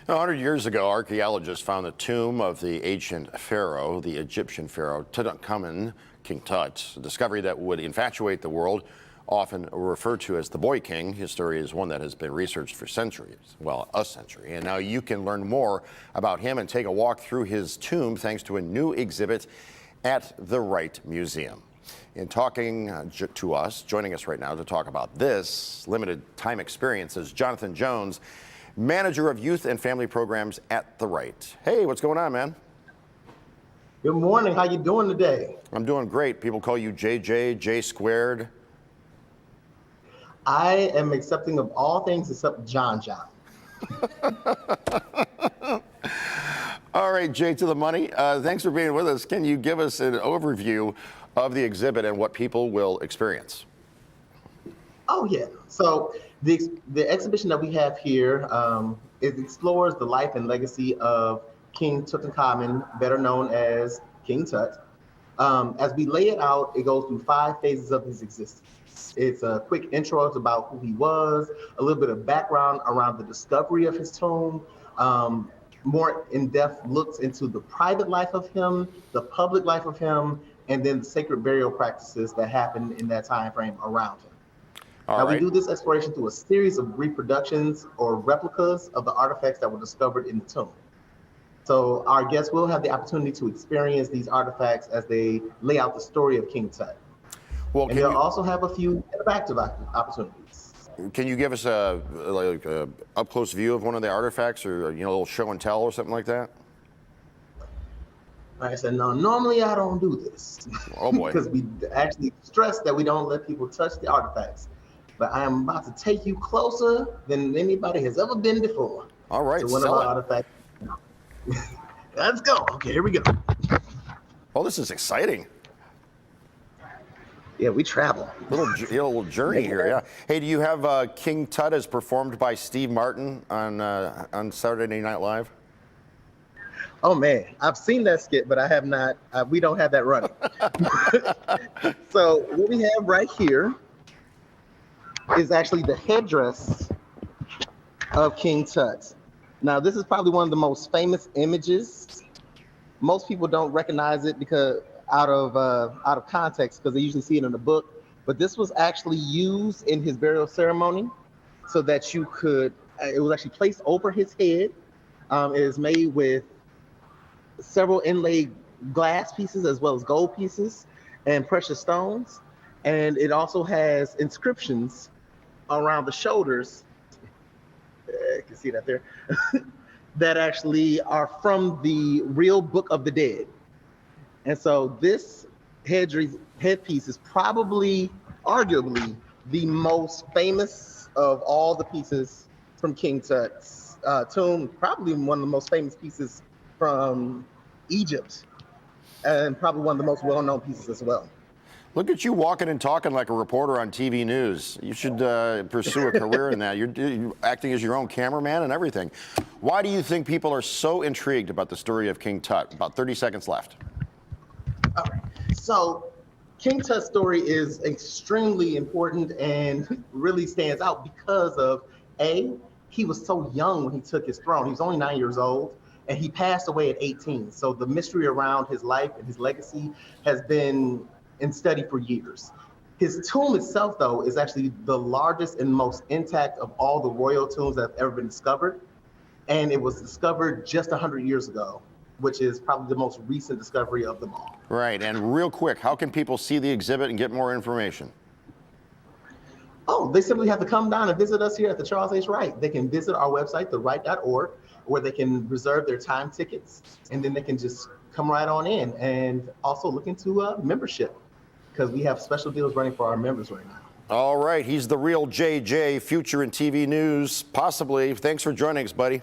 100 years ago, archaeologists found the tomb of the ancient pharaoh, the Egyptian pharaoh Tutankhamun, King Tut, a discovery that would infatuate the world, often referred to as the Boy King. His story is one that has been researched for centuries, well, a century. And now you can learn more about him and take a walk through his tomb thanks to a new exhibit at the Wright Museum. In talking to us, joining us right now to talk about this limited time experience is Jonathan Jones, Manager of Youth and Family Programs at the Wright. Hey, what's going on, man? Good morning. How you doing today? I'm doing great. People call you JJ, J squared. I am accepting of all things except John. All right, Jay to the money. Thanks for being with us. Can you give us an overview of the exhibit and what people will experience? Oh, yeah. So the exhibition that we have here, it explores the life and legacy of King Tutankhamun, better known as King Tut. As we lay it out, it goes through 5 phases of his existence. It's a quick intro about who he was, a little bit of background around the discovery of his tomb, more in-depth looks into the private life of him, the public life of him, and then the sacred burial practices that happened in that time frame around him. We do this exploration through a series of reproductions or replicas of the artifacts that were discovered in the tomb. So our guests will have the opportunity to experience these artifacts as they lay out the story of King Tut. Well, and they'll also have a few interactive opportunities. Can you give us a up-close view of one of the artifacts, or a little show and tell or something like that? I said, no, normally I don't do this. Oh boy. Because we actually stress that we don't let people touch the artifacts. But I am about to take you closer than anybody has ever been before. All right, to one of our artifacts. Let's go. Okay, here we go. Well, this is exciting. Yeah, we travel. Little journey here, yeah. Hey, do you have King Tut as performed by Steve Martin on Saturday Night Live? Oh man, I've seen that skit, but I have not. We don't have that running. So what we have right here is actually the headdress of King Tut. Now, this is probably one of the most famous images. Most people don't recognize it because out of context, because they usually see it in a book. But this was actually used in his burial ceremony, so that you could. It was actually placed over his head. It is made with several inlaid glass pieces as well as gold pieces and precious stones, and it also has inscriptions around the shoulders. You can see that there. That actually are from the real Book of the Dead. And so this headpiece is probably, arguably, the most famous of all the pieces from King Tut's tomb, probably one of the most famous pieces from Egypt, and probably one of the most well-known pieces as well. Look at you walking and talking like a reporter on TV news. You should pursue a career in that. You're acting as your own cameraman and everything. Why do you think people are so intrigued about the story of King Tut? About 30 seconds left. All right. So King Tut's story is extremely important and really stands out because of, he was so young when he took his throne. He was only 9 years old. And he passed away at 18. So the mystery around his life and his legacy has been in study for years. His tomb itself, though, is actually the largest and most intact of all the royal tombs that have ever been discovered. And it was discovered just 100 years ago, which is probably the most recent discovery of them all. Right. And real quick, how can people see the exhibit and get more information? Oh, they simply have to come down and visit us here at the Charles H. Wright. They can visit our website, thewright.org, where they can reserve their time tickets, and then they can just come right on in, and also look into membership, because we have special deals running for our members right now. All right, he's the real JJ, future in TV news, possibly. Thanks for joining us, buddy.